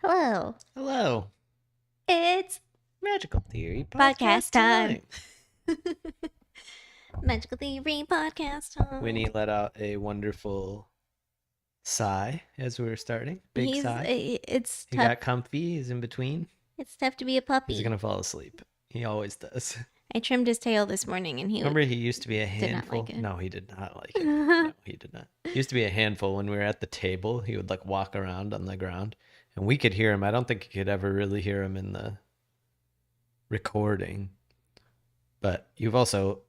Hello. Hello. It's Magical Theory podcast time. Magical Theory podcast time. Winnie let out a wonderful sigh as we were starting. Big sigh. It's He tough. got comfy. He's in between. It's tough to be a puppy. He's going to fall asleep. He always does. I trimmed his tail this morning and Remember, he used to be a handful. like it. No, he did not like it. No, he did not. He used to be a handful when we were at the table. He would like walk around on the ground and we could hear him. I don't think you could ever really hear him in the recording. But you've also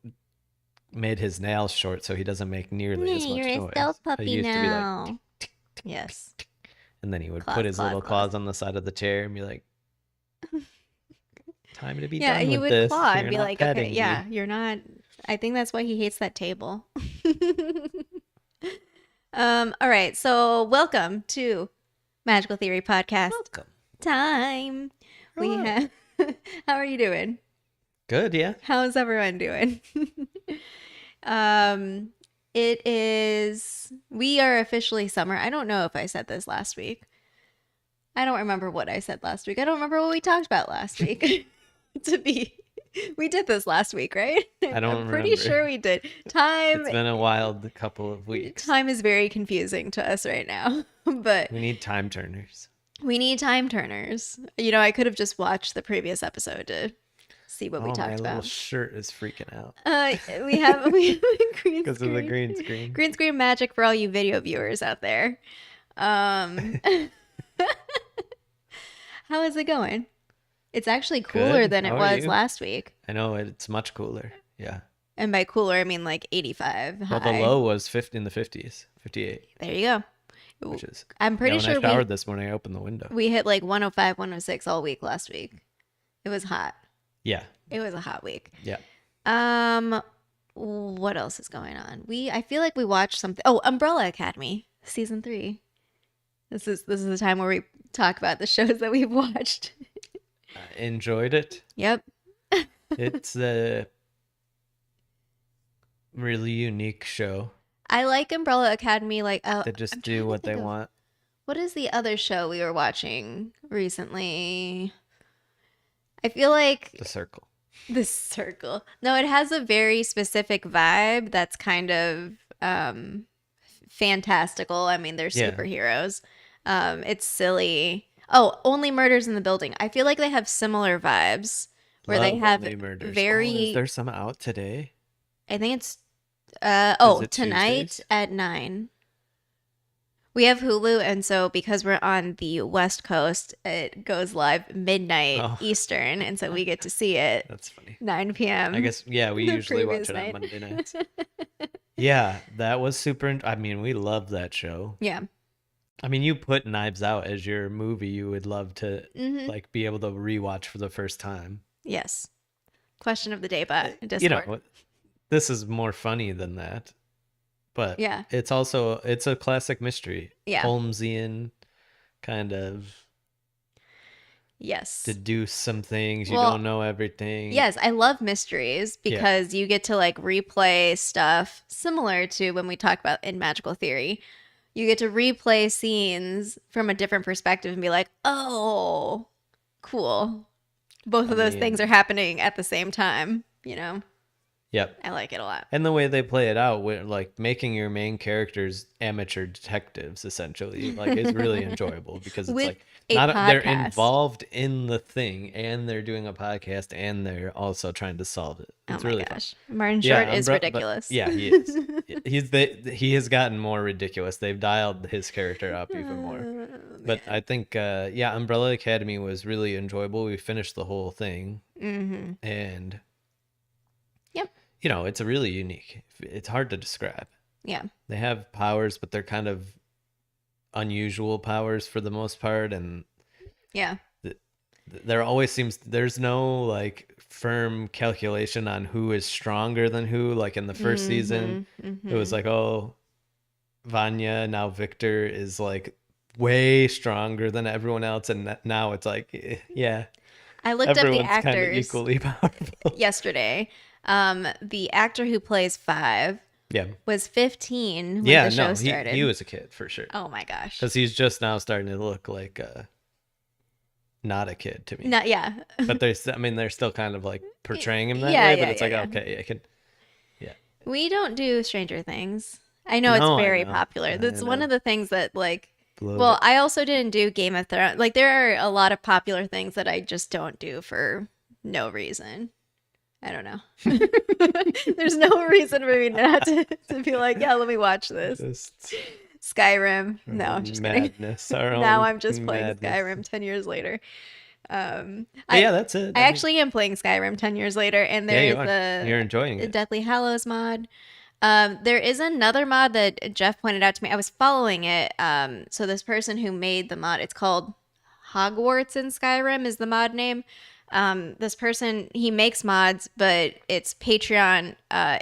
made his nails short so he doesn't make nearly as much noise. You're a stealth puppy used now. To be like, tick, tick, tick, yes. tick, tick. And then he would Claws, put his claws, little claws. claws on the side of the chair and be like, time to be Yeah, done he with would this. claw You're and be not like, okay, petting yeah, me." you're not. I think that's why he hates that table. All right, so welcome to Magical Theory Podcast Welcome. time. We Hello. have. How are you doing? Good, yeah. How's everyone doing? It is. We are officially summer. I don't know if I said this last week. I don't remember what I said last week. I don't remember what we talked about last week. We did this last week, right? I don't I'm pretty remember. sure we did. Time It's been a wild couple of weeks. Time is very confusing to us right now, but We need time turners. we need time turners. You know, I could have just watched the previous episode to see what we My talked little about. shirt is freaking out We have a green because of the screen. green screen. Green screen magic for all you video viewers out there. How is it going? It's actually cooler Good. than it How are was you? last week. I know it's much cooler. Yeah. And by cooler, I mean like 85 Well, the high. low was 50 in the 50s, 58, There you go. which is. I'm pretty when sure I showered this morning, I opened the window. we hit like 105, 106 all week last week. It was hot. Yeah. It was a hot week. Yeah. What else is going on? I feel like we watched something. Oh, Umbrella Academy season 3. This is the time where we talk about the shows that we've watched. I enjoyed it. Yep. It's a really unique show. I like Umbrella Academy. Like, They just I'm do trying to what they think of- want. What is the other show we were watching recently? I feel like The Circle. The Circle. No, it has a very specific vibe that's kind of fantastical. I mean, they're Yeah. superheroes. It's silly. Oh, Only Murders in the Building. I feel like they have similar vibes where they Love have Only Murders. very. Oh, is there some out today? I think it's it tonight Tuesdays? at 9. We have Hulu, and so because we're on the West Coast, it goes live midnight Oh. Eastern, and so we get to see it That's funny. 9 p.m. I guess, yeah, we the usually watch previous it on night. Monday nights. Yeah, that was super. I mean, we love that show. Yeah. I mean, you put Knives Out as your movie you would love to Mm-hmm. like be able to rewatch for the first time. Yes. Question of the day, but Discord. You know, this is more funny than that. But Yeah. it's also it's a classic mystery. Yeah. Holmesian kind of Yes. deduce some things. You Well, don't know everything. Yes, I love mysteries because you get to like replay stuff similar to when we talk about in Magical Theory. You get to replay scenes from a different perspective and be like, oh, cool. Both of those things are happening at the same time, you know? Yep. I like it a lot. And the way they play it out, with like making your main characters amateur detectives, essentially, like is really enjoyable because it's With like a they're podcast. involved in the thing and they're doing a podcast and they're also trying to solve it. Oh It's my really fun. gosh. Martin Short is but- ridiculous. yeah, he is. He has gotten more ridiculous. They've dialed his character up even more. But I think Umbrella Academy was really enjoyable. We finished the whole thing. Mm-hmm. And Yep. you know, it's a really unique. It's hard to describe. Yeah. They have powers, but they're kind of unusual powers for the most part, and Yeah. there always seems there's no like firm calculation on who is stronger than who. Like in the first season, Mm-hmm. it was like, oh, Vanya, now Victor is like way stronger than everyone else, and now it's like, yeah, I looked up the everyone's kind of actors equally powerful. yesterday. The actor who plays 5 Yeah. was 15 when Yeah, the show no, started. he was a kid for sure. Oh my gosh. Because he's just now starting to look like not a kid to me. Not, yeah. But they're still kind of like portraying him that Yeah, way, but yeah, it's yeah, like, yeah. okay, I can. Yeah. We don't do Stranger Things. I know No, it's I very know. popular. I That's one know. of the things that, like, Blow well, it. I also didn't do Game of Thrones. Like, there are a lot of popular things that I just don't do for no reason. I don't know. There's no reason for me not to be like, yeah, let me watch this. Just Skyrim. No, I'm just kidding. madness. Our Now own I'm just playing madness. Skyrim 10 years later. But yeah, that's it. I actually am playing Skyrim 10 years later, and there you are. is You're enjoying the it. Deathly Hallows mod. There is another mod that Jeff pointed out to me. I was following it. So this person who made the mod, it's called Hogwarts in Skyrim is the mod name. This person, he makes mods, but it's Patreon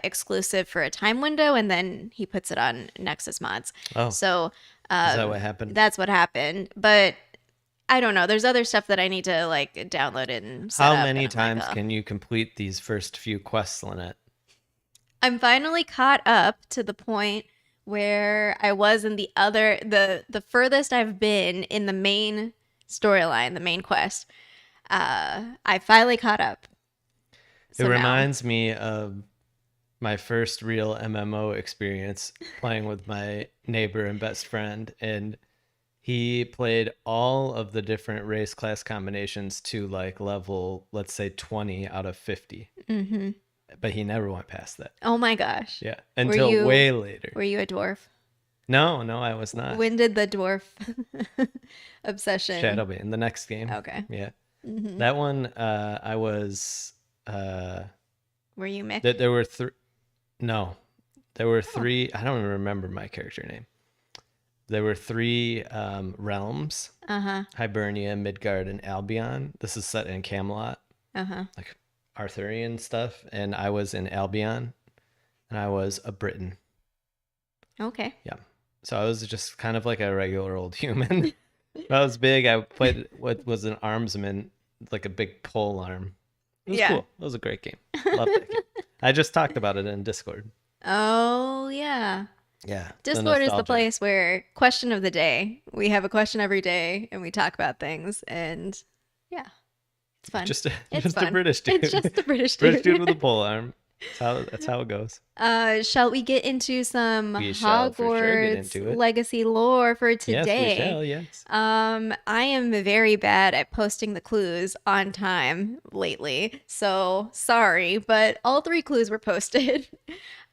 exclusive for a time window, and then he puts it on Nexus mods. Oh, So is that what happened? that's what happened. But I don't know. There's other stuff that I need to like download it and set How up, many and I'm like, times "Oh." can you complete these first few quests, Lynette? I'm finally caught up to the point where I was in the furthest I've been in the main storyline, the main quest. I finally caught up. So It now- reminds me of my first real MMO experience playing with my neighbor and best friend, and he played all of the different race class combinations to like level, let's say 20 out of 50. Mm-hmm. But he never went past that. Oh my gosh. Yeah. Until way later. Were you a dwarf? No, I was not. When did the dwarf obsession? Shadowbane, the next game. Okay. Yeah. Mm-hmm. That one, I was. Were you Mick? There were three. No, there were three. I don't even remember my character name. There were three realms: Uh-huh. Hibernia, Midgard, and Albion. This is set in Camelot, Uh-huh. like Arthurian stuff. And I was in Albion, and I was a Briton. Okay. Yeah. So I was just kind of like a regular old human. When I was big, I played what was an armsman, like a big pole arm. It was Yeah. cool. It was a great game. Loved that game. I just talked about it in Discord. Oh, yeah. Yeah. Discord is the nostalgia. place where question of the day. We have a question every day and we talk about things, and yeah. It's fun. Just It's a fun. British dude. It's just a British British dude. dude with a pole arm. That's how it goes. Shall we get into some We shall for sure get Hogwarts into it. Legacy lore for today? Yes, we shall. Yes. I am very bad at posting the clues on time lately, so sorry, but all 3 clues were posted.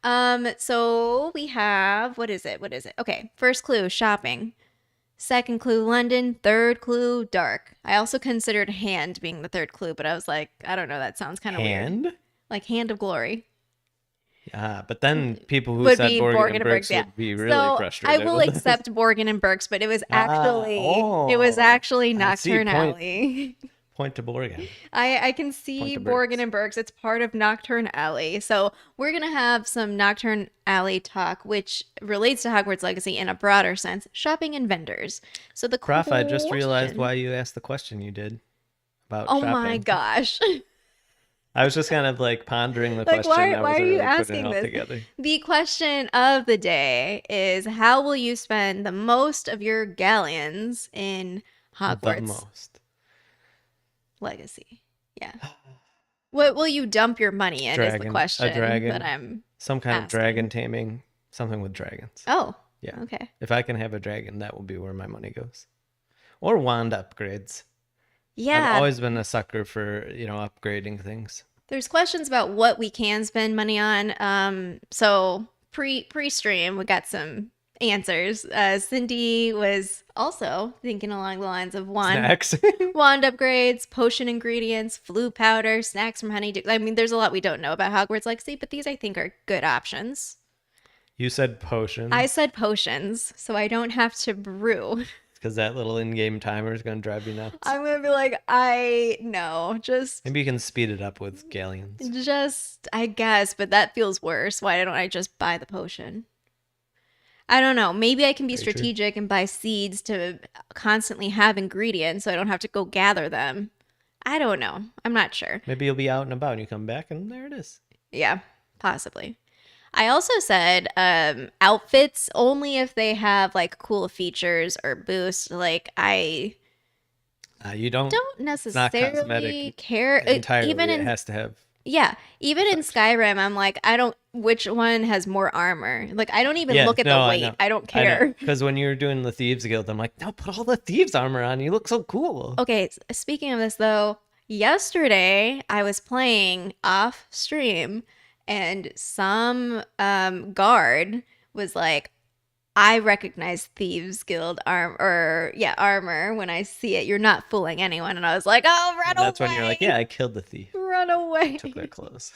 So we have, what is it? Okay, first clue, shopping. Second clue, London. Third clue, dark. I also considered hand being the third clue, but I was like, I don't know, that sounds kind of weird. Hand? Like Hand of Glory. Yeah, but then people who Would said be Borgin and Burkes yeah. would be really So frustrated. I will with this. accept Borgin and Burkes, but it was actually I see, Knockturn point. Alley. Point to Borgin. I can see Point to Borgin Burkes. and Burkes. It's part of Knockturn Alley. So we're gonna have some Knockturn Alley talk, which relates to Hogwarts Legacy in a broader sense, shopping and vendors. So the Prof, I just realized question- why you asked the question you did about Oh shopping. my gosh. I was just kind of like pondering the Like, question. why I are wasn't you really putting asking it all this? together. The question of the day is, how will you spend the most of your galleons in The Hogwarts most. Legacy? Yeah. What will you dump your money in is the Dragon. A question dragon. that I'm... Some kind of asking. dragon taming. Something with dragons. Oh, Yeah. okay. If I can have a dragon, that will be where my money goes. Or wand upgrades. Yeah, I've always been a sucker for, upgrading things. there's questions about what we can spend money on. So pre-stream, we got some answers. Cindy was also thinking along the lines of Snacks. wand upgrades, potion ingredients, flu powder, snacks from Honeydew. I mean, there's a lot we don't know about Hogwarts Legacy, but these I think are good options. You said potion. I said potions, so I don't have to brew. Because that little in-game timer is going to drive you nuts. I'm gonna be like, just Maybe you can speed it up with galleons. I guess, but that feels worse. Why don't I just buy the potion? I don't know. Maybe I can be Very true. strategic and buy seeds to constantly have ingredients so I don't have to go gather them. I don't know. I'm not sure. Maybe you'll be out and about and you come back and there it is. Yeah, possibly. I also said outfits only if they have like cool features or boosts. Like You don't. don't It's not necessarily cosmetic care. entirely. Even It in has to have. Yeah, even in Skyrim, I'm like, I don't, which one has more armor? Like, I don't even Yeah, look at no, the I weight. know. I don't I know. care. Because when you were doing the Thieves Guild, I'm like, no, put all the thieves armor on. You look so cool. Okay, speaking of this though, yesterday I was playing off stream and some guard was like, I recognize Thieves Guild armor when I see it. You're not fooling anyone. And I was like, oh, run away. That's when you're like, yeah, I killed the thief. Run away. Took their clothes.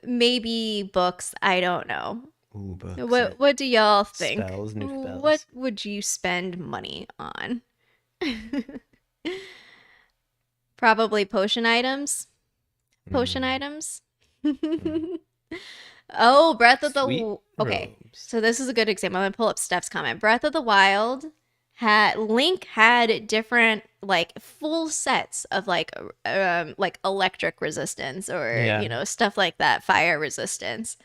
Maybe books. I don't know. Ooh, books. What do y'all think? Spells, new spells. What would you spend money on? Probably potion items. Potion items. Oh, Breath of the Okay. Robes. So this is a good example. I'm gonna pull up Steph's comment. Breath of the Wild Link had different like full sets of like electric resistance or stuff like that, fire resistance.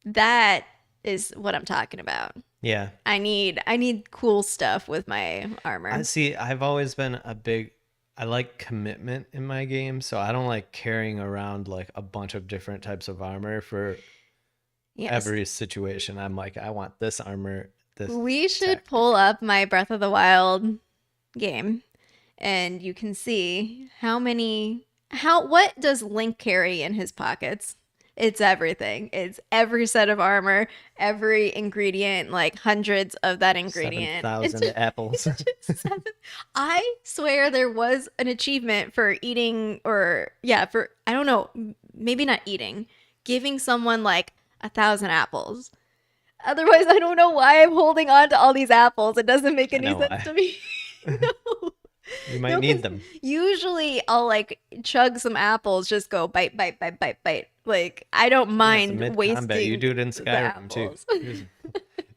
That is what I'm talking about. Yeah. I need cool stuff with my armor. I've always been I like commitment in my game, so I don't like carrying around like a bunch of different types of armor for every situation. I'm like, I want this armor. We should pull up my Breath of the Wild game, and you can see what does Link carry in his pockets? It's everything. It's every set of armor, every ingredient, like hundreds of that ingredient. 7,000 apples. I swear there was an achievement for eating I don't know, maybe not eating, giving someone like 1,000 apples. Otherwise, I don't know why I'm holding on to all these apples. It doesn't make any sense to me. No. You might need them. Usually I'll like chug some apples, just go bite, bite, bite, bite, bite. Like, I don't mind wasting. You do it in Skyrim too.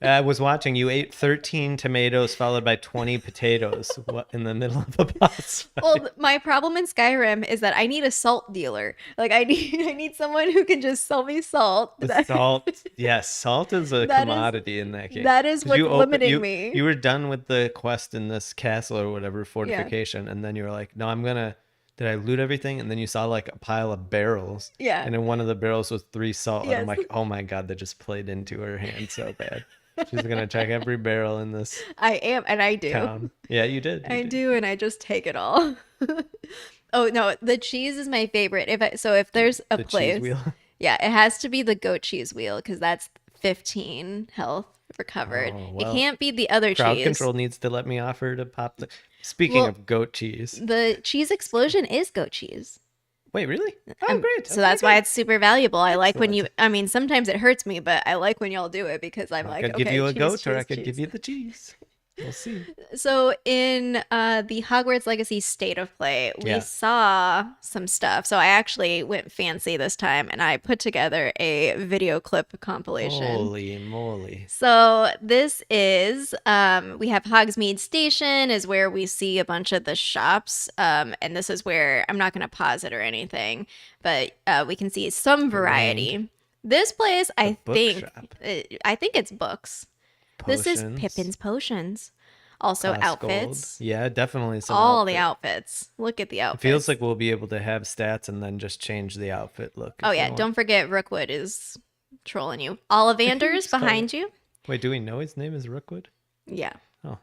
I was watching. You ate 13 tomatoes followed by 20 potatoes in the middle of a boss fight. Well, my problem in Skyrim is that I need a salt dealer. Like, I need someone who can just sell me salt. Salt. Yes, salt is a commodity in that game. That is what's limiting me. You were done with the quest in this castle or whatever, fortification, and then you were like, no, did I loot everything? And then you saw like a pile of barrels. Yeah. And in one of the barrels was 3 salt. Yes. And I'm like, oh my God, that just played into her hand so bad. She's going to check every barrel in this I am, and I do. town. Yeah, you did. I do, and I just take it all. Oh, no, the cheese is my favorite. If there's a place. Cheese wheel? Yeah, it has to be the goat cheese wheel, because that's 15 health recovered. Oh, well, it can't be the other crowd cheese. Control needs to let me offer to pop the... Speaking of goat cheese. The cheese explosion is goat cheese. Wait, really? Oh, great. So that's why it's super valuable. I like when sometimes it hurts me, but I like when y'all do it because I'm like, okay, I could give you a goat cheese, or I could give you the cheese. We'll see. So in the Hogwarts Legacy State of Play, we saw some stuff. So I actually went fancy this time and I put together a video clip compilation. Holy moly. So this is, we have Hogsmeade Station is where we see a bunch of the shops. And this is where, I'm not going to pause it or anything, but we can see some variety. This place, I think it's books. Potions. This is Pippin's Potions. Also outfits. Gold. Yeah, definitely some the outfits. Look at the outfits. It feels like we'll be able to have stats and then just change the outfit look. Oh yeah, don't forget Rookwood is trolling you. Ollivander's behind you. Wait, do we know his name is Rookwood? Yeah. Oh.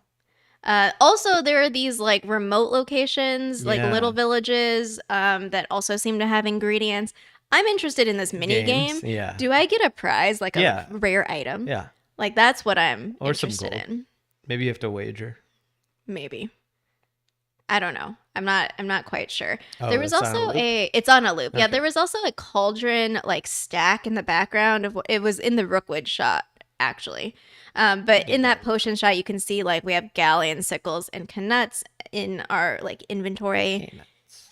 Also, there are these like remote locations, like little villages that also seem to have ingredients. I'm interested in this mini game. Yeah. Do I get a prize, like a rare item? Yeah. Like, that's what I'm interested in. Maybe you have to wager. Maybe. I don't know. I'm not quite sure. Oh, there was also it's on a loop. Okay. Yeah, there was also a cauldron like stack in the background of it was in the Rookwood shot, actually. But in that potion shot, you can see like we have galleon sickles and canuts in our like inventory.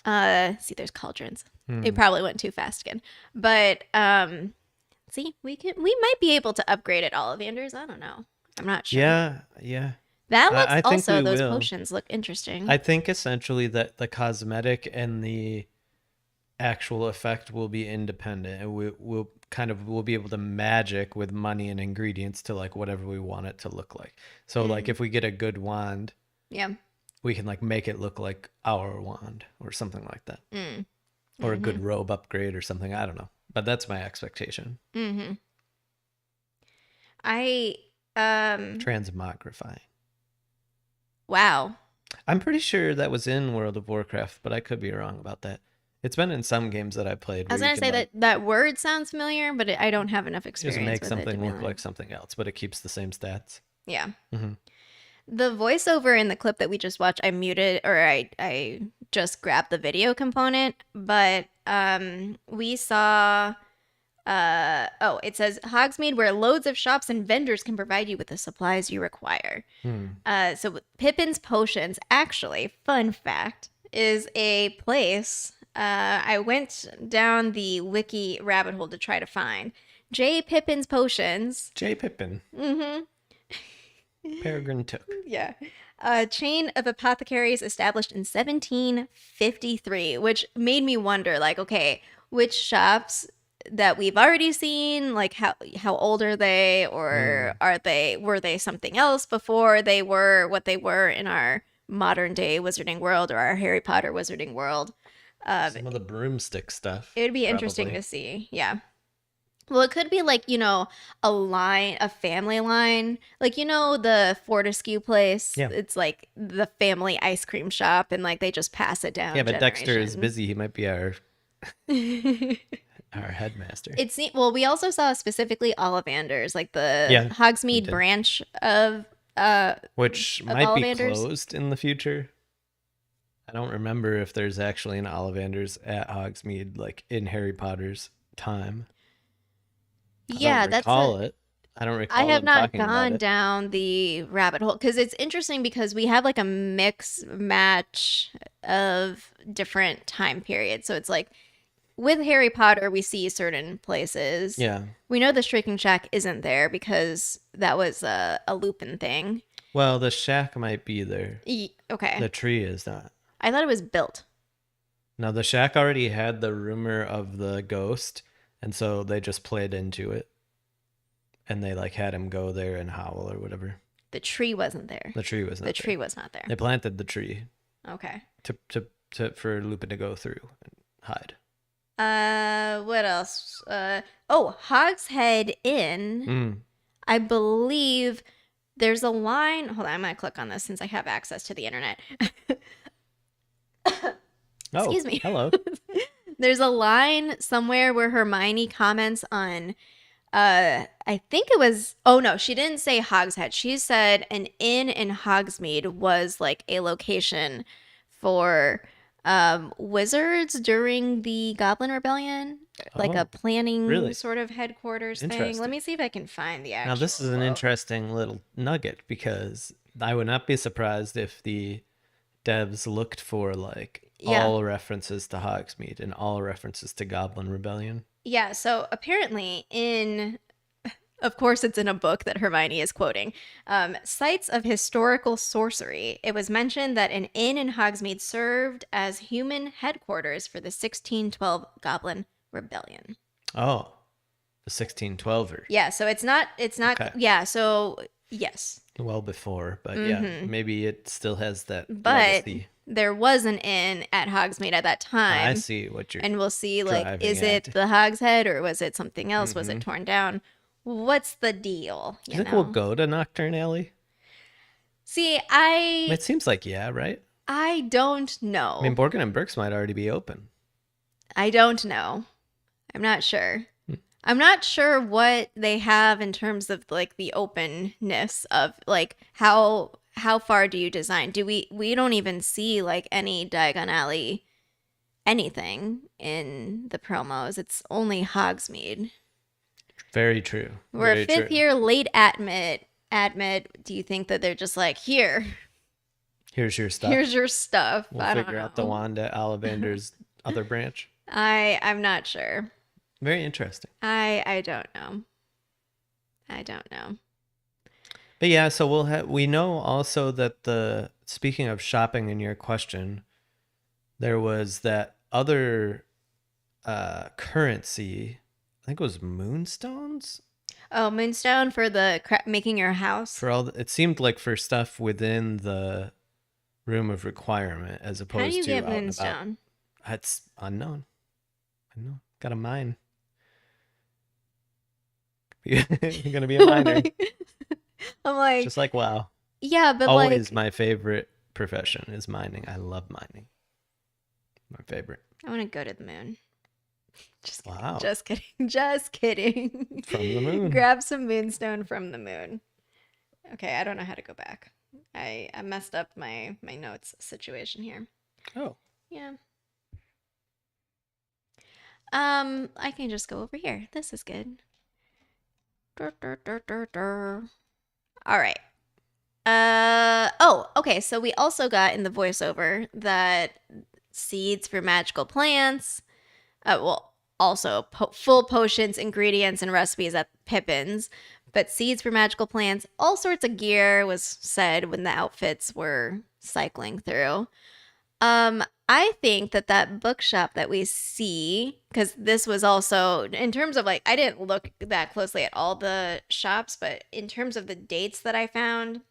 See, there's cauldrons. It probably went too fast again. But see, we might be able to upgrade at Ollivander's. I don't know. I'm not sure. Yeah. That looks also those potions look interesting. I think essentially that the cosmetic and the actual effect will be independent, and we'll be able to magic with money and ingredients to like whatever we want it to look like. So like if we get a good wand, we can like make it look like our wand or something like that. Or a good robe upgrade or something. I don't know. But that's my expectation. Transmogrifying. Wow. I'm pretty sure that was in World of Warcraft, but I could be wrong about that. It's been in some games that I played. I was going to say that word sounds familiar, but I don't have enough experience just make with something it look like something else, but it keeps the same stats. Yeah. The voiceover in the clip that we just watched, I muted, or I just grabbed the video component, but we saw... it says Hogsmeade, where loads of shops and vendors can provide you with the supplies you require. So Pippin's Potions, actually, fun fact, is a place. I went down the wiki rabbit hole to try to find J. Pippin's Potions. J. Pippin. Peregrine Took. Yeah. A chain of apothecaries established in 1753, which made me wonder, like, okay, which shops that we've already seen, like how old are they, or were they something else before they were what they were in our modern day wizarding world or our Harry Potter wizarding world. Some of the broomstick stuff. It would be interesting to see. Yeah. Well, it could be like, a family line, like, the Fortescue place. Yeah. It's like the family ice cream shop, and like they just pass it down. Yeah, but Dexter is generation. busy. He might be our our headmaster. Well, we also saw specifically Ollivanders, like the Yeah, Hogsmeade branch of which of might be Ollivanders. closed in the future. I don't remember if there's actually an Ollivanders at Hogsmeade, like in Harry Potter's time. Yeah, that's it. I don't recall. I have them not talking about gone it. down the rabbit hole because it's interesting because we have like a mix match of different time periods. So it's like with Harry Potter, we see certain places. Yeah. We know the Shrieking Shack isn't there because that was a Lupin thing. Well, the shack might be there. Okay. The tree is not. I thought it was built. No, the shack already had the rumor of the ghost, and so they just played into it. And they like had him go there and howl or whatever. The tree wasn't there. The tree was not The tree was not there. They planted the tree Okay. for Lupin to go through and hide. What else? Hogshead Inn. I believe there's a line. Hold on, I'm gonna click on this since I have access to the internet. Excuse me. Hello. There's a line somewhere where Hermione comments on I think it was, oh no, she didn't say Hogshead. She said an inn in Hogsmeade was like a location for wizards during the Goblin Rebellion, like a planning sort of headquarters thing. Let me see if I can find the actual. Now this is an interesting little nugget because I would not be surprised if the devs looked for like all references to Hogsmeade and all references to Goblin Rebellion. Yeah, so apparently of course it's in a book that Hermione is quoting, Sites of Historical Sorcery. It was mentioned that an inn in Hogsmeade served as human headquarters for the 1612 Goblin Rebellion. Oh, the 1612er. Yeah, so it's not, okay. Yeah, so yes. Well before, but yeah, maybe it still has that legacy. There was an inn at Hogsmeade at that time. I see what you're and we'll see, like, is it the Hogshead or was it something else? Was it torn down? What's the deal? You think we'll go to Knockturn Alley? See, it seems like right? I don't know. I mean, Borgin and Burks might already be open. I don't know. I'm not sure. I'm not sure what they have in terms of like the openness of like how far do you design? Do we don't even see like any Diagon Alley anything in the promos. It's only Hogsmeade. Very true. We're a fifth year late admit. Do you think that they're just like, here's your stuff. We'll figure out the wand at Ollivander's other branch. I'm not sure. Very interesting. I don't know. But yeah, so we know also that speaking of shopping in your question, there was that other currency, I think it was moonstones. Oh, moonstone for the making your house. For all it seemed like for stuff within the room of requirement as opposed How do you to get out and about. moonstone? That's unknown. I know. Got a mine. You're gonna be a miner. I'm like, Just like WoW. yeah, but Always like, my favorite profession is mining. I love mining. My favorite. I want to go to the moon. Just kidding. Wow. Just kidding. Just kidding. From the moon. Grab some moonstone from the moon. Okay, I don't know how to go back. I messed up my notes situation here. Oh. Yeah. I can just go over here. This is good. All right. Oh, okay. So we also got in the voiceover that seeds for magical plants, well, also full potions, ingredients, and recipes at Pippin's, but seeds for magical plants, all sorts of gear was said when the outfits were cycling through. I think that bookshop that we see, because this was also, in terms of like, I didn't look that closely at all the shops, but in terms of the dates that I found,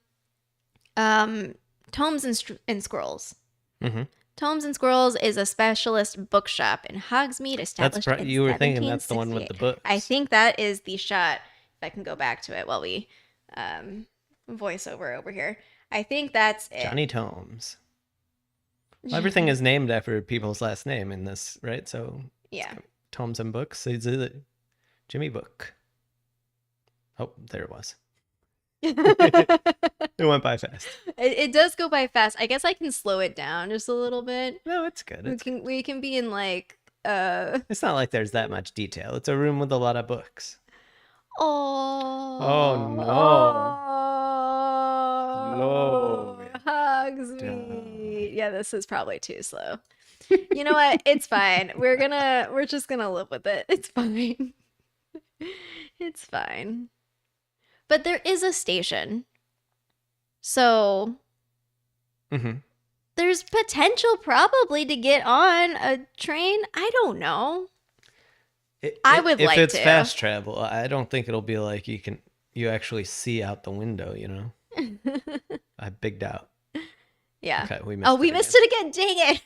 Tomes and Scrolls. Mm-hmm. Tomes and Scrolls is a specialist bookshop in Hogsmeade established in you were thinking that's the one with the 1768. books. I think that is the shot. If I can go back to it while we voice over here. I think that's it. Johnny Tomes. Well, everything is named after people's last name in this, right? So Yeah. Tomes and books. Is it Jimmy Book? Oh, there it was. It went by fast. It does go by fast. I guess I can slow it down just a little bit. No, it's good. We can be in like It's not like there's that much detail. It's a room with a lot of books. Oh no. Hogsmeade. Yeah, this is probably too slow. You know what? It's fine. We're just gonna live with it. It's fine. It's fine. But there is a station. So there's potential probably to get on a train. I don't know. I would like to. If it's fast travel, I don't think it'll be like you actually see out the window, you know? I have big doubt. Yeah. Okay, we missed we missed it again. Dang it.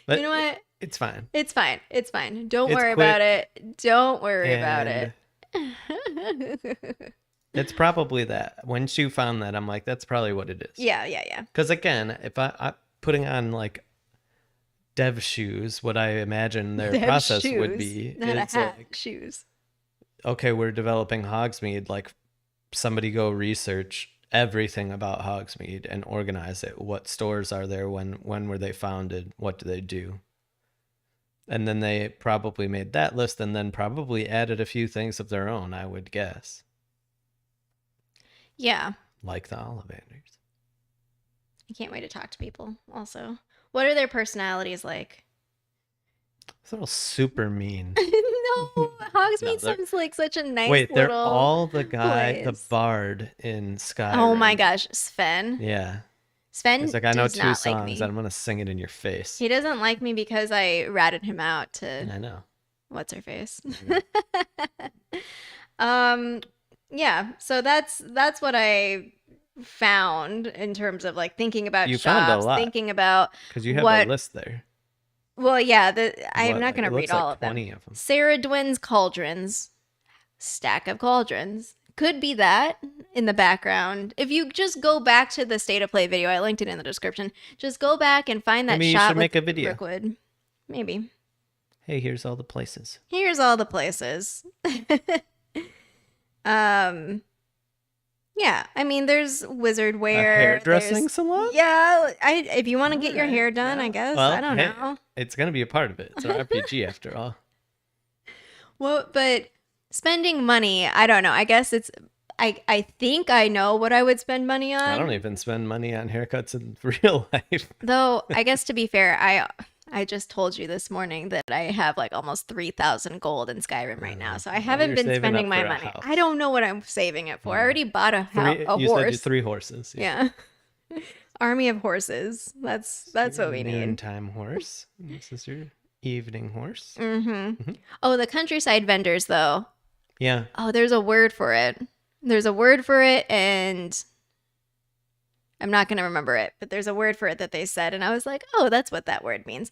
But you know what? It's fine. It's fine. It's fine. Don't worry about it. Don't worry about it. It's probably that. Once you found that, I'm like, that's probably what it is. Yeah. Because again, if I'm putting on like dev shoes, what I imagine their Dev process shoes, would be not is a hat, like, shoes. Okay, we're developing Hogsmeade. Like, somebody go research everything about Hogsmeade and organize it. What stores are there? When were they founded? What do they do? And then they probably made that list and then probably added a few things of their own, I would guess. Yeah. Like the Ollivanders. I can't wait to talk to people also. What are their personalities like? It's all super mean. No, Hogsmeade sounds like such a nice Wait, they're little all the guy, place. the bard in Skyrim. Oh my gosh, Sven. Yeah. Sven He's like, I know does 2 not songs like me. and I'm going to sing it in your face. He doesn't like me because I ratted him out to I know. what's her face. Yeah. Yeah, so that's what I found in terms of like thinking about You shops, found a lot. thinking about Because you have what a list there. Well, yeah, I'm not going to It read looks like all of them. 20 of them. Sarah Dwin's cauldrons, stack of cauldrons. Could be that in the background. If you just go back to the state of play video, I linked it in the description. Just go back and find that Maybe you shot should with make a video. Rookwood. Maybe. Hey, here's all the places. Here's all the places. Yeah, I mean, there's wizard wear. A hairdressing salon? Yeah, if you want to get your Alright, hair done, yeah. I guess. Well, I don't hey, know. It's going to be a part of it. It's an RPG after all. Well, but spending money, I don't know. I guess it's. I think I know what I would spend money on. I don't even spend money on haircuts in real life. Though, I guess to be fair, I just told you this morning that I have like almost 3,000 gold in Skyrim right now. So I haven't you're been saving spending up my for a money. house. I don't know what I'm saving it for. I already bought a You said horse. 3 horses. Yeah. Army of horses. That's what we need. Noontime horse. This is your evening horse. Mm-hmm. Oh, the countryside vendors, though. Yeah. Oh, there's a word for it. There's a word for it, and I'm not going to remember it, but there's a word for it that they said. And I was like, oh, that's what that word means.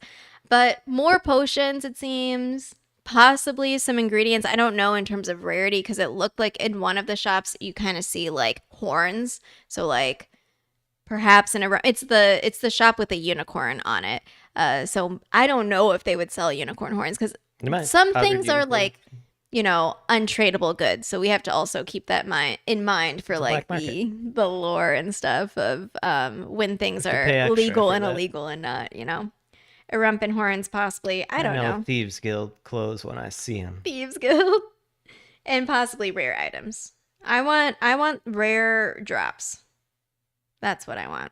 But more potions, it seems. Possibly some ingredients. I don't know in terms of rarity because it looked like in one of the shops you kind of see like horns. So like perhaps it's the shop with a unicorn on it. So I don't know if they would sell unicorn horns because some things are like, untradeable goods. So we have to also keep that in mind for like the lore and stuff of when things are legal and illegal and not, Erumpan horns possibly. I don't know. Thieves Guild clothes when I see them. Thieves Guild. And possibly rare items. I want rare drops. That's what I want.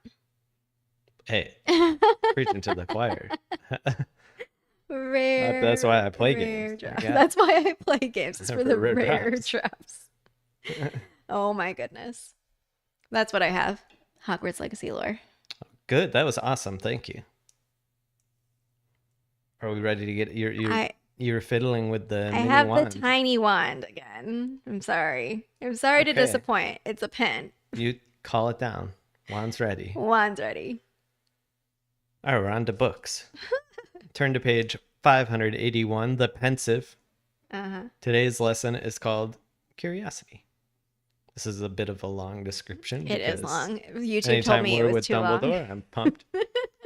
Hey, preaching to the choir. Rare. That's why I play games. That's why I play games. It's for the rare drops. Oh my goodness. That's what I have. Hogwarts Legacy Lore. Good. That was awesome. Thank you. Are we ready to get you're fiddling with the mini have wand. The tiny wand again. I'm sorry to disappoint. It's a pen. You call it down. Wand's ready. Wand's ready. All right, we're on to books. Turn to page 581, The Pensieve. Today's lesson is called Curiosity. This is a bit of a long description. It is long. YouTube told me it was too Dumbledore, long. I'm pumped.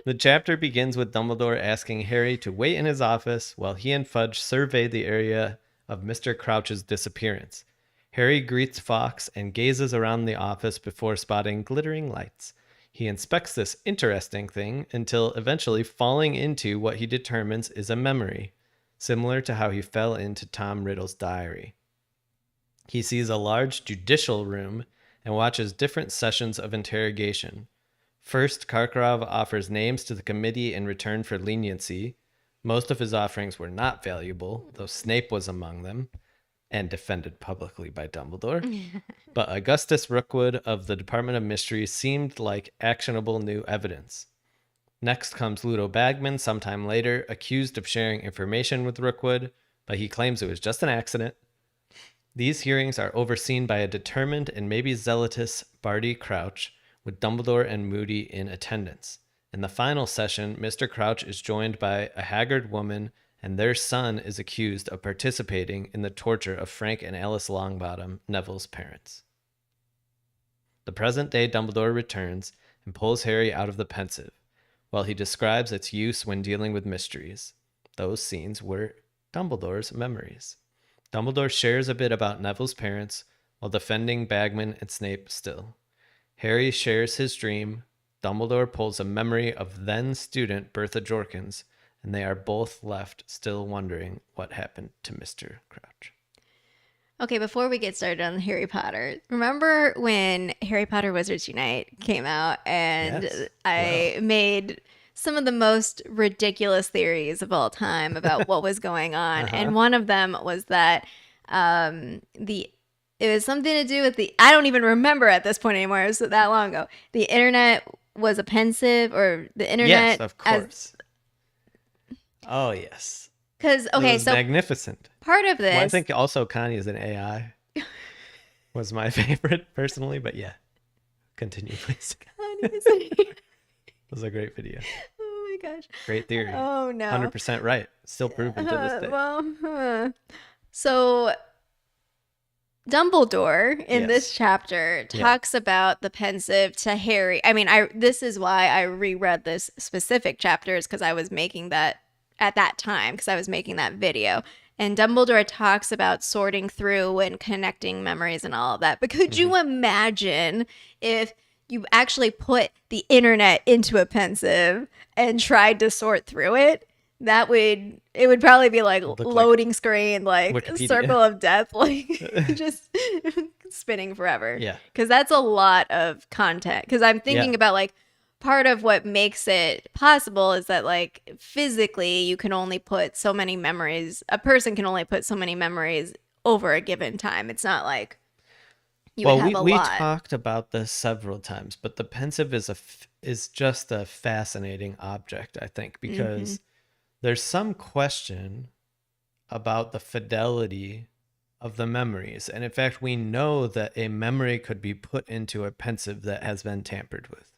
The chapter begins with Dumbledore asking Harry to wait in his office while he and Fudge survey the area of Mr. Crouch's disappearance. Harry greets Fawkes and gazes around the office before spotting glittering lights. He inspects this interesting thing until eventually falling into what he determines is a memory, similar to how he fell into Tom Riddle's diary. He sees a large judicial room and watches different sessions of interrogation. First, Karkaroff offers names to the committee in return for leniency. Most of his offerings were not valuable, though Snape was among them, and defended publicly by Dumbledore. But Augustus Rookwood of the Department of Mysteries seemed like actionable new evidence. Next comes Ludo Bagman sometime later, accused of sharing information with Rookwood, but he claims it was just an accident. These hearings are overseen by a determined and maybe zealotous Barty Crouch, with Dumbledore and Moody in attendance. In the final session, Mr. Crouch is joined by a haggard woman, and their son is accused of participating in the torture of Frank and Alice Longbottom, Neville's parents. The present-day Dumbledore returns and pulls Harry out of the Pensieve, while he describes its use when dealing with mysteries. Those scenes were Dumbledore's memories. Dumbledore shares a bit about Neville's parents, while defending Bagman and Snape still. Harry shares his dream. Dumbledore pulls a memory of then-student Bertha Jorkins, and they are both left still wondering what happened to Mr. Crouch. Okay, before we get started on Harry Potter, remember when Harry Potter Wizards Unite came out and I made some of the most ridiculous theories of all time about what was going on. And one of them was that it was something to do with I don't even remember at this point anymore. It was that long ago. The internet was a Pensieve, or the internet. Yes, of course. Oh, yes. Because, okay, so magnificent. Part of this. Well, I think also Connie is an AI was my favorite personally, but yeah. Continue, please. Connie is an AI. It was a great video. Oh my gosh. Great theory. Oh no. 100% right. Still proven to this day. So Dumbledore in this chapter talks about the Pensieve to Harry. I mean, this is why I reread this specific chapters, because I was making that at that time, because I was making that video. And Dumbledore talks about sorting through and connecting memories and all of that. But could you imagine if you actually put the internet into a Pensieve and tried to sort through it? It would probably be like loading screen, like Wikipedia. Circle of death, like just spinning forever. Yeah. Because that's a lot of content. Because I'm thinking about like part of what makes it possible is that like physically you can only put so many memories. A person can only put so many memories over a given time. It's not like you would have a lot. We talked about this several times, but the Pensieve is just a fascinating object, I think, because there's some question about the fidelity of the memories. And in fact, we know that a memory could be put into a Pensieve that has been tampered with.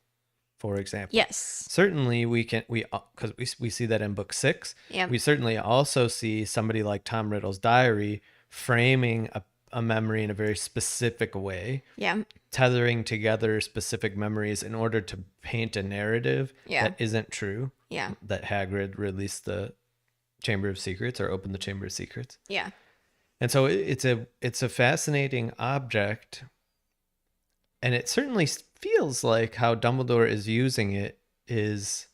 for example. Yes. Certainly because we see that in book 6. Yeah. We certainly also see somebody like Tom Riddle's diary framing a memory in a very specific way. Yeah. Tethering together specific memories in order to paint a narrative that isn't true. Yeah. That Hagrid released the Chamber of Secrets or opened the Chamber of Secrets. Yeah. And so it's a fascinating object. And it certainly feels like how Dumbledore is using it is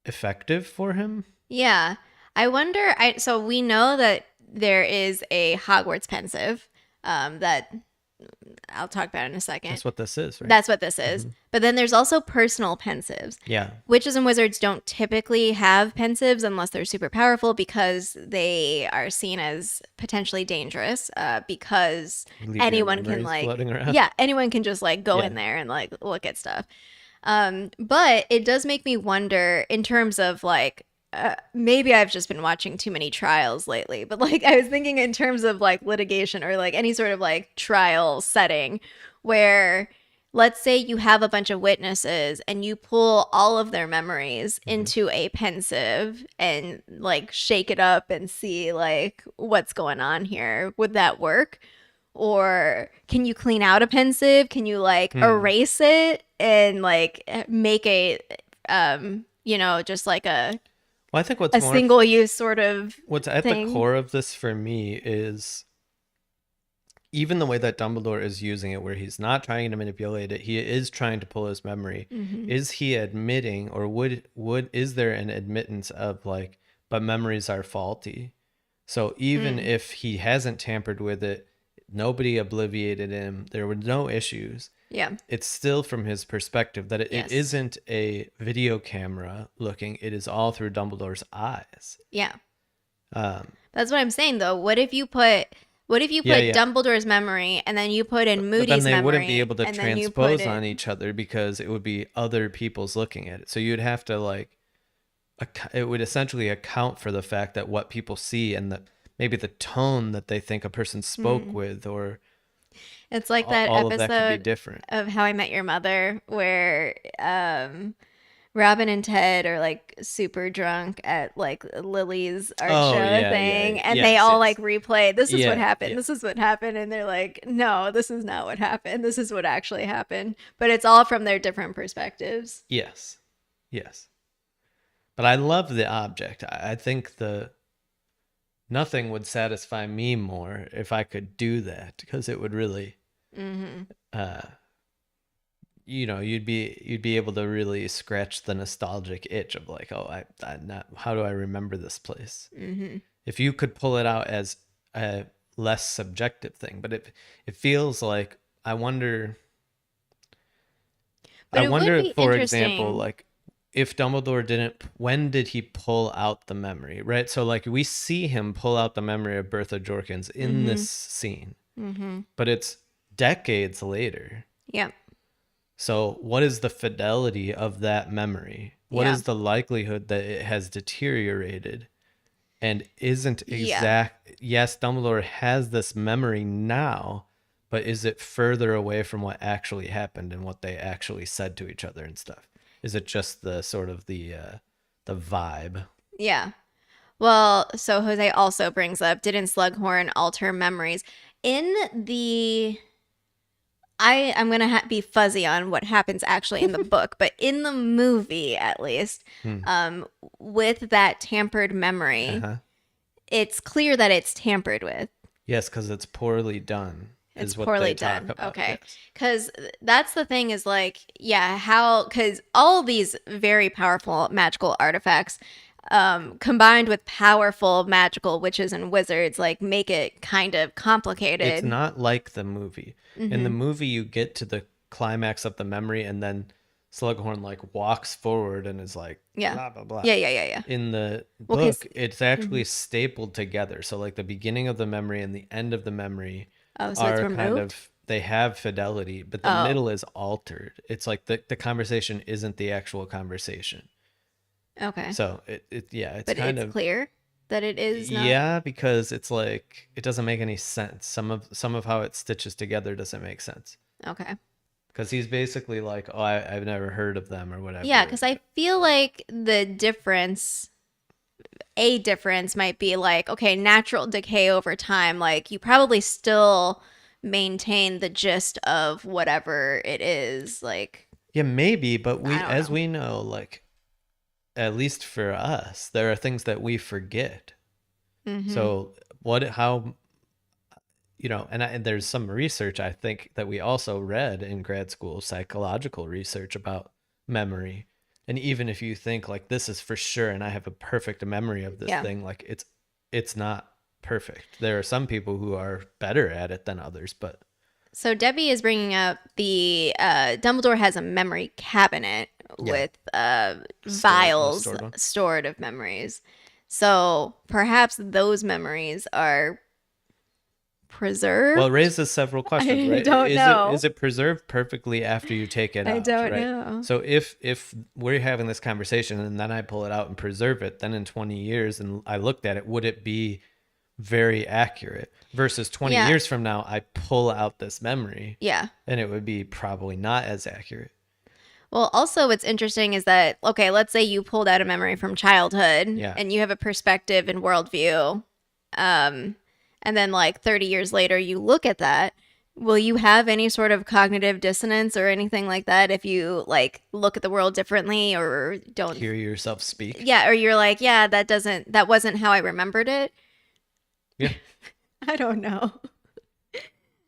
effective for him. Yeah. I wonder, so we know that there is a Hogwarts Pensieve that I'll talk about in a second. That's what this is, right? That's what this is. Mm-hmm. But then there's also personal Pensieves. Yeah. Witches and wizards don't typically have Pensieves unless they're super powerful because they are seen as potentially dangerous because anyone can anyone can just like go in there and like look at stuff. But it does make me wonder in terms of like, maybe I've just been watching too many trials lately, but like I was thinking in terms of like litigation or like any sort of like trial setting where let's say you have a bunch of witnesses and you pull all of their memories into a Pensieve and like shake it up and see like what's going on here. Would that work? Or can you clean out a Pensieve? Can you like erase it and like make a, just like a, well, I think a single use sort of what's at the core of this for me is even the way that Dumbledore is using it, where he's not trying to manipulate it, he is trying to pull his memory. Mm-hmm. Is he admitting, or is there an admittance of like, but memories are faulty? So even if he hasn't tampered with it, nobody obliviated him, there were no issues. Yeah. It's still from his perspective that it isn't a video camera looking. It is all through Dumbledore's eyes. Yeah. That's what I'm saying though. What if you put Dumbledore's memory and then you put in Moody's memory? But then they wouldn't be able to transpose on each other because it would be other people's looking at it. So you'd have to like, it would essentially account for the fact that what people see and maybe the tone that they think a person spoke with, or it's like that all episode of that could be different. Of How I Met Your Mother where Robin and Ted are like super drunk at like Lily's art show thing and they all like replay, this is what happened, this is what happened, and they're like, no, this is not what happened, this is what actually happened, but it's all from their different perspectives. Yes But I love the object. I think nothing would satisfy me more if I could do that, because it would really, you'd be able to really scratch the nostalgic itch of like, oh, how do I remember this place? Mm-hmm. If you could pull it out as a less subjective thing, but it feels like I wonder, for example, like, if Dumbledore when did he pull out the memory, right? So like we see him pull out the memory of Bertha Jorkins in this scene, but it's decades later. Yeah. So what is the fidelity of that memory? What is the likelihood that it has deteriorated and isn't exact? Yes, Dumbledore has this memory now, but is it further away from what actually happened and what they actually said to each other and stuff? Is it just the sort of the vibe? Yeah. Well, so Jose also brings up, didn't Slughorn alter memories? In the... I'm going to be fuzzy on what happens actually in the book, but in the movie, at least, with that tampered memory, it's clear that it's tampered with. Yes, because it's poorly done. It's poorly done. Okay. Because that's the thing is like, because all of these very powerful magical artifacts combined with powerful magical witches and wizards like make it kind of complicated. It's not like the movie. In the movie, you get to the climax of the memory and then Slughorn like walks forward and is like, blah, blah, blah. Yeah. In the book, it's actually stapled together. So like the beginning of the memory and the end of the memory so it's removed? kind of, they have fidelity, but the middle is altered. It's like the conversation isn't the actual conversation. Okay. So it's but kind it's of clear that it is not? Yeah, because it's like it doesn't make any sense. Some of how it stitches together doesn't make sense. Okay. Because he's basically like, oh, I've never heard of them or whatever. Yeah, because I feel like a difference might be like, okay, natural decay over time. Like you probably still maintain the gist of whatever it is. Like, Yeah, maybe, but I don't know. we know, like, at least for us, there are things that we forget. So how, and there's some research I think that we also read in grad school, psychological research about memory. And even if you think like this is for sure and I have a perfect memory of this Yeah. thing, like it's not perfect. There are some people who are better at it than others, but So Debbie is bringing up the Dumbledore has a memory cabinet with vials stored one. stored of memories. So perhaps those memories are preserved. Well, it raises several questions, I right? don't know. Is it preserved perfectly after you take it out? I don't right? know. So if we're having this conversation and then I pull it out and preserve it, then in 20 years and I looked at it, would it be very accurate? Versus 20 Yeah. years from now, I pull out this memory Yeah. and it would be probably not as accurate. Well, also what's interesting is that, okay, let's say you pulled out a memory from childhood Yeah. and you have a perspective and worldview. And then like 30 years later, you look at that. Will you have any sort of cognitive dissonance or anything like that if you like look at the world differently or don't Hear yourself speak. Yeah, or you're like, yeah, that wasn't how I remembered it. Yeah. I don't know.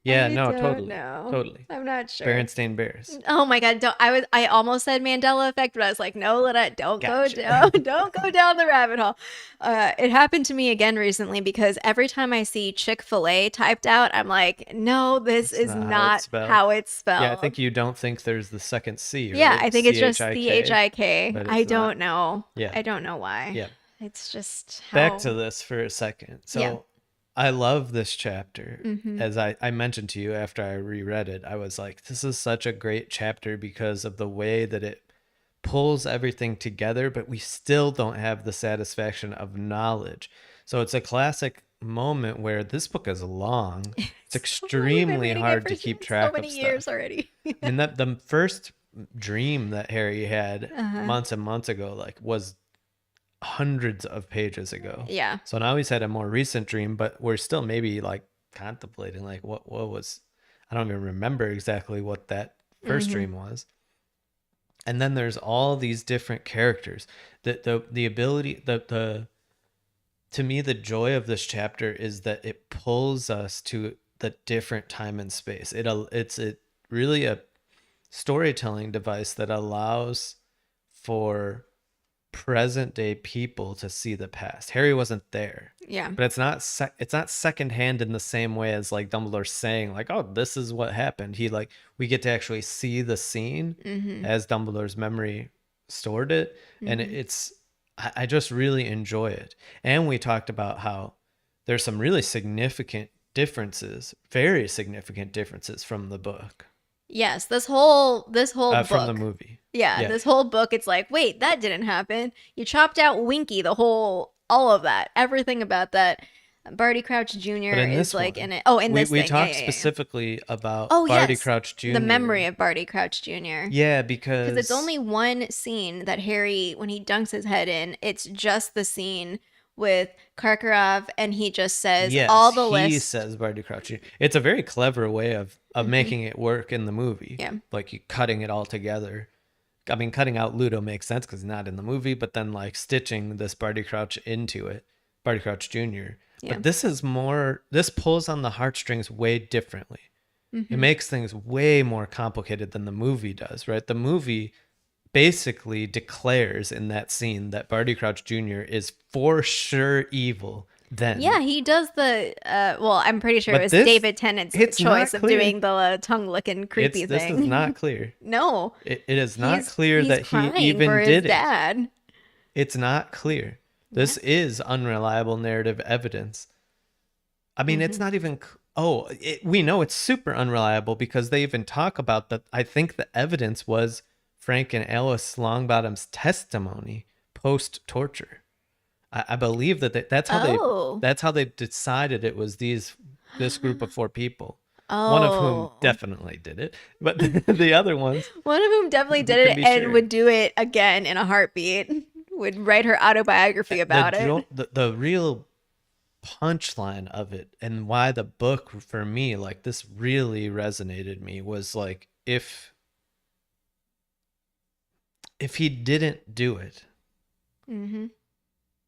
Yeah, I no, don't totally. know. Totally. I'm not sure. Berenstain Bears. Oh my god! I almost said Mandela effect, but I was like, no, don't Gotcha. go down, don't go down the rabbit hole. It happened to me again recently because every time I see Chick-fil-A typed out, I'm like, no, this is not how it's spelled. Yeah, I think you don't think there's the second C, right? Yeah, I think it's just CHIK, CHIK. but I it's not. don't know. Yeah. I don't know why. Yeah. It's just Back to this for a second. So Yeah. I love this chapter. Mhm. As I mentioned to you after I reread it, I was like, this is such a great chapter because of the way that it pulls everything together, but we still don't have the satisfaction of knowledge. So it's a classic moment where this book is long. It's extremely hard to keep track so many of years stuff. already. And that the first dream that Harry had months and months ago, like, was hundreds of pages ago. Yeah. So now he's had a more recent dream, but we're still maybe like contemplating like what was, I don't even remember exactly what that 1st dream was. And then there's all these different characters. The ability, to me, the joy of this chapter is that it pulls us to the different time and space. It's really a storytelling device that allows for present day people to see the past. Harry wasn't there. Yeah. But it's not secondhand in the same way as like Dumbledore saying like, oh, this is what happened. We get to actually see the scene as Dumbledore's memory stored it. And I just really enjoy it. And we talked about how there's some really significant differences, very significant differences from the book. Yes, this whole book From the movie. Yeah, this whole book, it's like, wait, that didn't happen. You chopped out Winky, all of that, everything about that. Barty Crouch Jr. is like in it. Oh, in this we thing. talked specifically about Oh, Barty yes, Crouch Jr. the memory of Barty Crouch Jr. Yeah, because it's only one scene that Harry, when he dunks his head in, it's just the scene with Karkaroff, and he just says all the list. He says Barty Crouch Jr. It's a very clever way of making it work in the movie. Yeah. Like you cutting it all together. I mean, cutting out Ludo makes sense because he's not in the movie, but then like stitching this Barty Crouch into it, Barty Crouch Jr. Yeah. But this pulls on the heartstrings way differently. It makes things way more complicated than the movie does, right? The movie basically declares in that scene that Barty Crouch Jr. is for sure evil. Then Yeah, he does the well, I'm pretty sure But it was this- David Tennant's it's choice not of clear. doing the tongue licking creepy This thing. is not clear. No. It is not He's- clear he's that he crying even for his did it. dad. It's not clear. This is unreliable narrative evidence. I mean, it's not even. We know it's super unreliable because they even talk about that. I think the evidence was Frank and Alice Longbottom's testimony post torture. I believe that's how they decided it was this group of 4 people. One of whom Oh. definitely did it, but the other ones, One of whom definitely who did can it be and sure? would do it again in a heartbeat. Would write her autobiography about it. The real punchline of it, and why the book for me, like, this really resonated me, was like, if he didn't do it, Mm-hmm.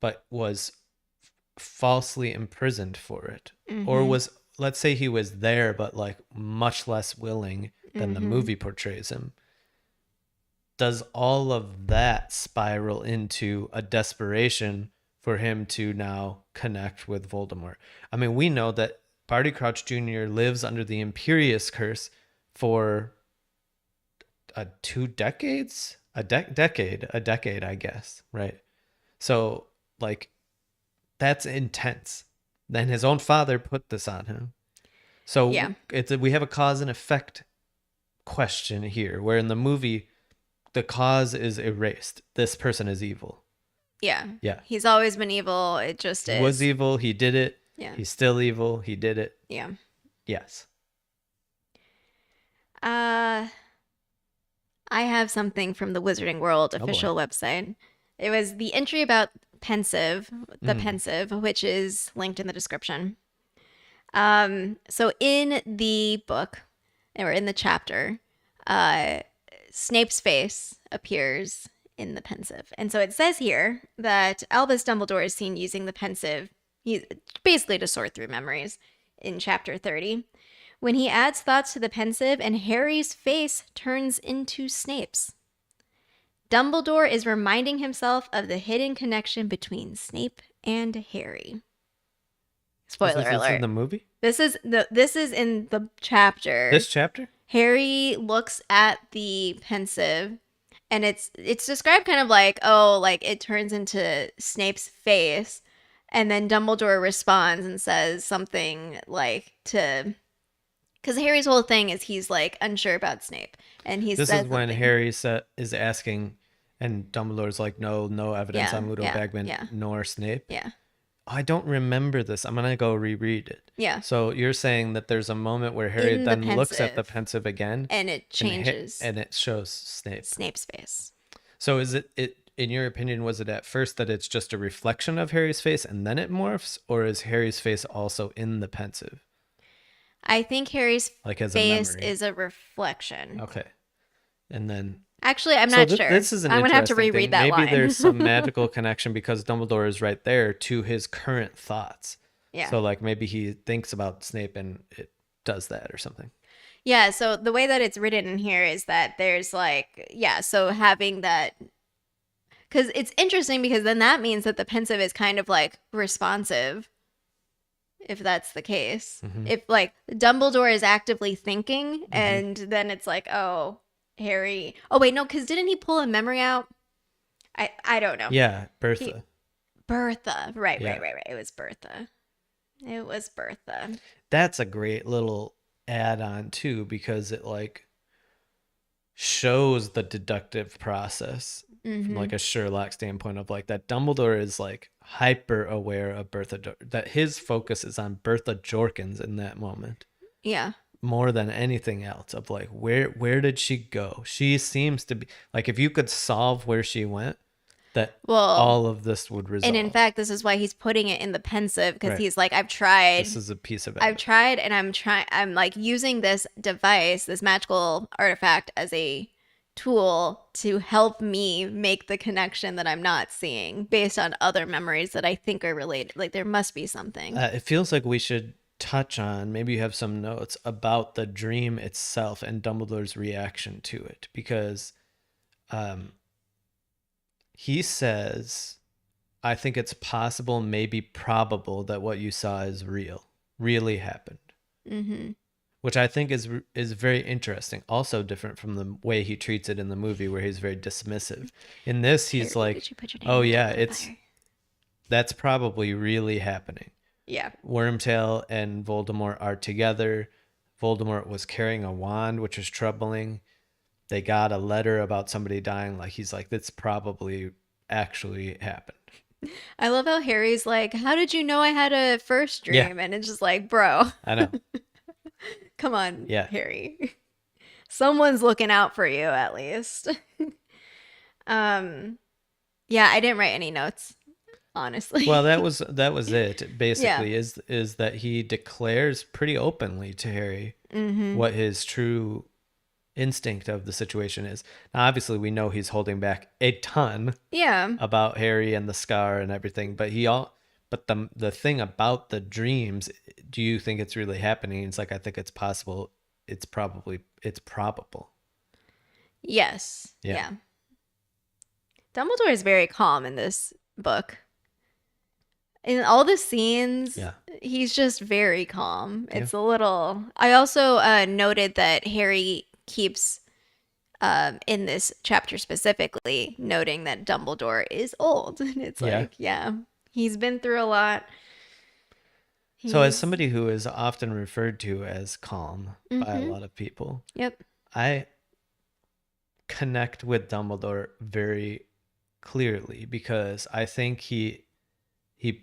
but was falsely imprisoned for it, or Mm-hmm. was, let's say he was there but like much less willing than the Mm-hmm. movie portrays him, does all of that spiral into a desperation for him to now connect with Voldemort? I mean, we know that Barty Crouch Jr. lives under the Imperious Curse for 2 decades, a decade, I guess, right? So, like, that's intense. Then his own father put this on him. So Yeah. we have a cause and effect question here, where in the movie the cause is erased. This person is evil. Yeah. Yeah. He's always been evil. It just He is. was evil. He did it. Yeah. He's still evil. He did it. Yeah. Yes. I have something from the Wizarding World Oh, boy. official website. It was the entry about Pensieve, the Pensieve, which is linked in the description. So in the book, or in the chapter, Snape's face appears in the Pensieve. And so it says here that Albus Dumbledore is seen using the Pensieve, basically to sort through memories, in chapter 30. When he adds thoughts to the Pensieve and Harry's face turns into Snape's. Dumbledore is reminding himself of the hidden connection between Snape and Harry. Spoiler Is this alert. in the movie? This is in the chapter. This chapter? Harry looks at the Pensieve, and it's described kind of like, oh, like it turns into Snape's face, and then Dumbledore responds and says something like because Harry's whole thing is he's like unsure about Snape, and This is when Harry is asking, and Dumbledore's like, no evidence on Ludo Bagman nor Snape. Yeah. I don't remember this. I'm gonna go reread it. Yeah. So you're saying that there's a moment where Harry then looks at the Pensieve again, and it changes, and it shows Snape's face. So is it in your opinion, was it at first that it's just a reflection of Harry's face and then it morphs, or is Harry's face also in the Pensieve? I think Harry's like as face a memory. is a reflection. Okay, and then. Actually, I'm not sure. This is an I'm gonna have to interesting reread thing. that line. Maybe there's some magical connection because Dumbledore is right there to his current thoughts. Yeah. So like maybe he thinks about Snape and it does that or something. Yeah. So the way that it's written in here is that there's like, yeah. So having that, because it's interesting because then that means that the Pensieve is kind of like responsive. If that's the case, if like Dumbledore is actively thinking, and then it's like, oh. Harry. Oh wait, no, because didn't he pull a memory out? I don't know. Yeah, Bertha. Bertha. Right. Yeah. It was Bertha. That's a great little add-on too, because it like shows the deductive process from like a Sherlock standpoint of like that Dumbledore is like hyper aware of that his focus is on Bertha Jorkins in that moment. Yeah. More than anything else, of like where did she go? She seems to be like, if you could solve where she went, that all of this would resolve. And in fact, this is why he's putting it in the Pensieve, because he's like, I've tried. This is a piece of it. I've tried, and I'm like using this device, this magical artifact, as a tool to help me make the connection that I'm not seeing based on other memories that I think are related. Like there must be something. It feels like we should touch on, maybe you have some notes about the dream itself and Dumbledore's reaction to it, because he says, I think it's possible, maybe probable, that what you saw is really happened. Which I think is very interesting, also different from the way he treats it in the movie, where he's very dismissive. In this, he's like, oh yeah, that's probably really happening. Yeah. Wormtail and Voldemort are together. Voldemort was carrying a wand, which was troubling. They got a letter about somebody dying. Like, he's like, that's probably actually happened. I love how Harry's like, how did you know I had a first dream? Yeah. And it's just like, bro. I know. Come on, Yeah. Harry. Someone's looking out for you at least. Yeah, I didn't write any notes, honestly. Well, that was it. Yeah. Basically, is that he declares pretty openly to Harry what his true instinct of the situation is. Now, obviously, we know he's holding back a ton Yeah. about Harry and the scar and everything, but the thing about the dreams, do you think it's really happening? It's like, I think it's possible. It's probable. Yes. Yeah. Yeah. Dumbledore is very calm in this book. In all the scenes, Yeah. he's just very calm. It's a little. I also noted that Harry keeps, in this chapter specifically, noting that Dumbledore is old. And it's like, yeah, he's been through a lot. So, as somebody who is often referred to as calm by a lot of people, Yep. I connect with Dumbledore very clearly because I think he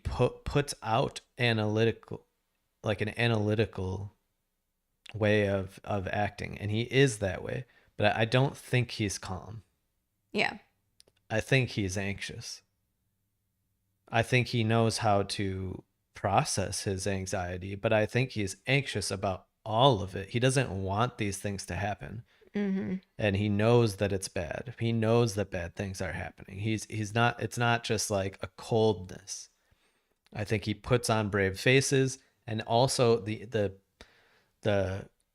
puts out an analytical way of acting, and he is that way, but I don't think he's calm. Yeah. I think he's anxious. I think he knows how to process his anxiety, but I think he's anxious about all of it. He doesn't want these things to happen. And he knows that it's bad. He knows that bad things are happening. It's not just like a coldness. I think he puts on brave faces, and also the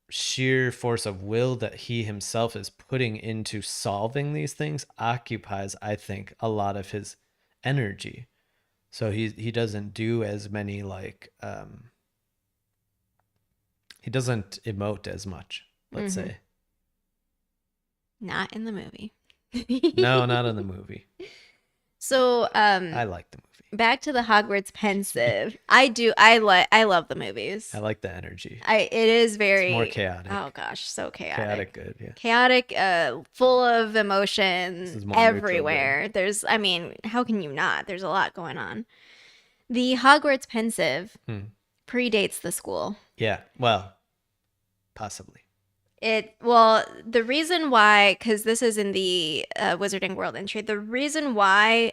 sheer force of will that he himself is putting into solving these things occupies, I think, a lot of his energy. So he doesn't do as many he doesn't emote as much, let's say. Not in the movie. No, not in the movie. So, I like the movie. back to the Hogwarts Pensieve. I love the movies. I like the energy. It is very It's more chaotic. Oh gosh, so chaotic. Chaotic good, yeah. Chaotic, full of This emotions is more neutral everywhere. How can you not? There's a lot going on. The Hogwarts Pensieve predates the school. Yeah, well, possibly. The reason why, because this is in the Wizarding World entry, the reason why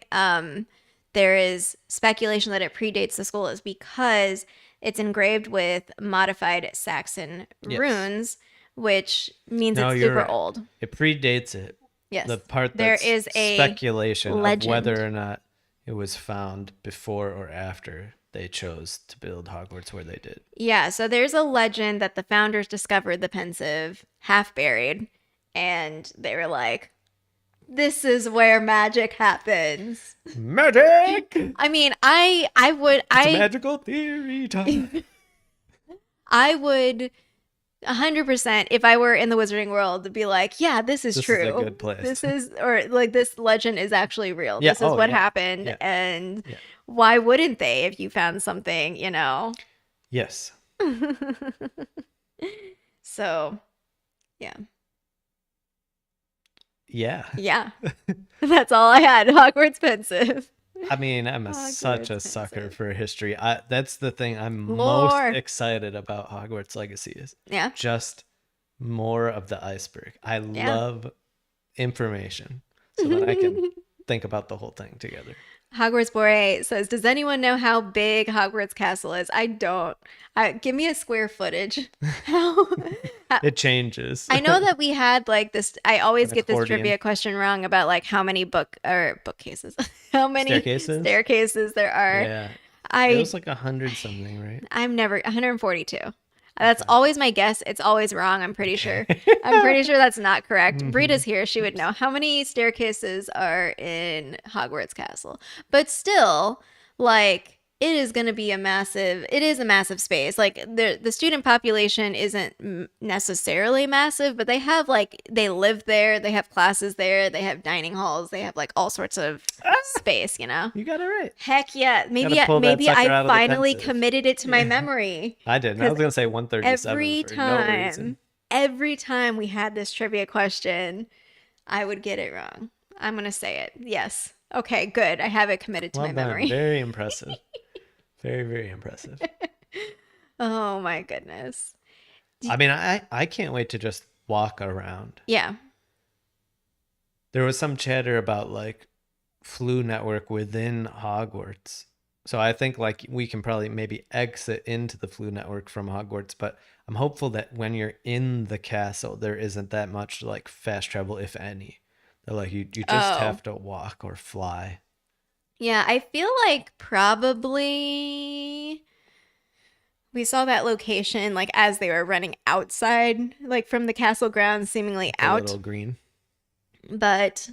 there is speculation that it predates the school is because it's engraved with modified Saxon runes, which means it's super old. It predates it. Yes. The part there that's is a speculation legend of whether or not it was found before or after they chose to build Hogwarts where they did. Yeah, so there's a legend that the founders discovered the Pensieve half buried, and they were like, this is where magic happens. Magic! I mean, it's magical theory time. I would 100%, if I were in the Wizarding World, be like, yeah, this is true. This is a good place. This legend is actually real. Yeah. This is what happened. Yeah. And why wouldn't they if you found something, Yes. So, yeah. Yeah. Yeah. That's all I had. Hogwarts Pensieve. I mean, I'm such a sucker for history. That's the thing I'm Lore. most excited about Hogwarts Legacy is just more of the iceberg. I love information so that I can think about the whole thing together. Hogwarts Bore says, does anyone know how big Hogwarts Castle is? I don't. Give me a square footage. It changes. I know that we had like this. I always get this accordion. trivia question wrong about like how many bookcases, how many staircases there are. Yeah. It was like 100 something, right? I'm never 142. That's always my guess. It's always wrong. I'm pretty sure. I'm pretty sure that's not correct. Brita's here. She would know how many staircases are in Hogwarts Castle. But still, like, it is a massive space. Like, the student population isn't necessarily massive, but they live there. They have classes there. They have dining halls. They have, like, all sorts of space, You got it right. Heck yeah. Maybe I finally committed it to my memory. I did. I was going to say 137 Every time we had this trivia question, I would get it wrong. I'm going to say it. Yes. Okay, good. I have it committed to my memory. Very impressive. Very, very impressive. Oh my goodness. I mean, I can't wait to just walk around. Yeah. There was some chatter about like flu network within Hogwarts. So I think like we can probably maybe exit into the flu network from Hogwarts, but I'm hopeful that when you're in the castle, there isn't that much like fast travel, if any. That like you just have to walk or fly. Yeah, I feel like probably we saw that location like as they were running outside, like from the castle grounds, seemingly The out. little green. But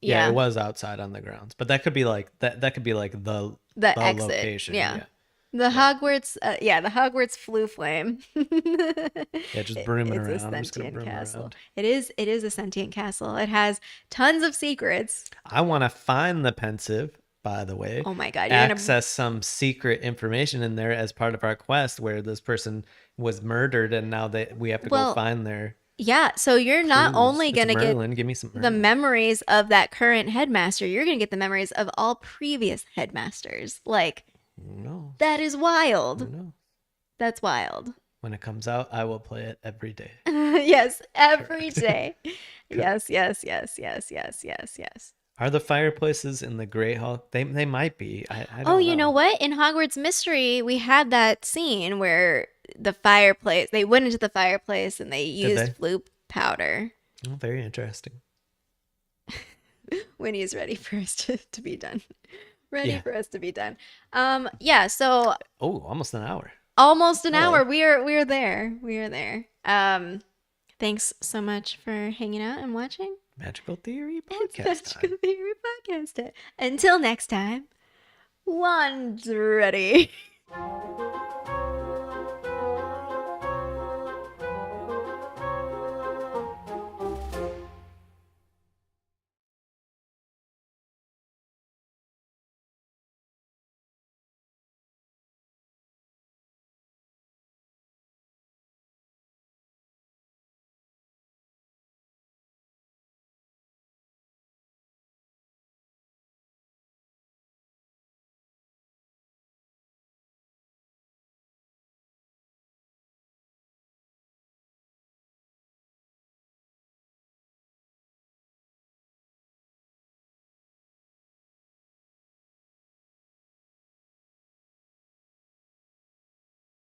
Yeah, it was outside on the grounds, but that could be like that could be like the exit. location. Yeah. The Hogwarts, the Hogwarts flu flame. Yeah, just brooming It's around. a I'm just gonna sentient broom castle. around. It is a sentient castle. It has tons of secrets. I want to find the Pensieve, by the way. Oh my god! Access some secret information in there as part of our quest, where this person was murdered, and now we have to go find their. Yeah, so you're not clues. only It's gonna Merlin. get Give me some the Merlin. memories of that current headmaster, you're gonna get the memories of all previous headmasters. Like, No. that is wild. No. That's wild. When it comes out, I will play it every day. Yes, every Correct. day. Correct. Yes. Are the fireplaces in the Great Hall? They might be. I don't Oh, know. you know what? In Hogwarts Mystery, we had that scene where the fireplace, they went into the fireplace and they used flue powder. Oh, very interesting. When he's ready for us to be done. Yeah. For us to be done. Yeah, so Oh, almost an hour. almost an hour. We are there. We are there. Thanks so much for hanging out and watching. Magical Theory It's podcast time. Magical Theory Podcast. Until next time, wand ready.